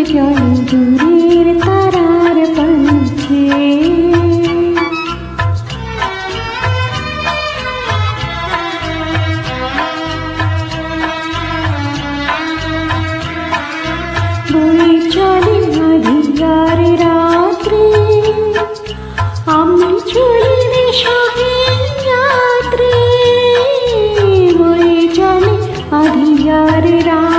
চলে দূরের তারার পঞ্চে বয়ে চলে আঁধিয়ার রাত্রে আমি চলি নেশাহীন যাত্রে বয়ে চলে আঁধিয়ার রাত্রে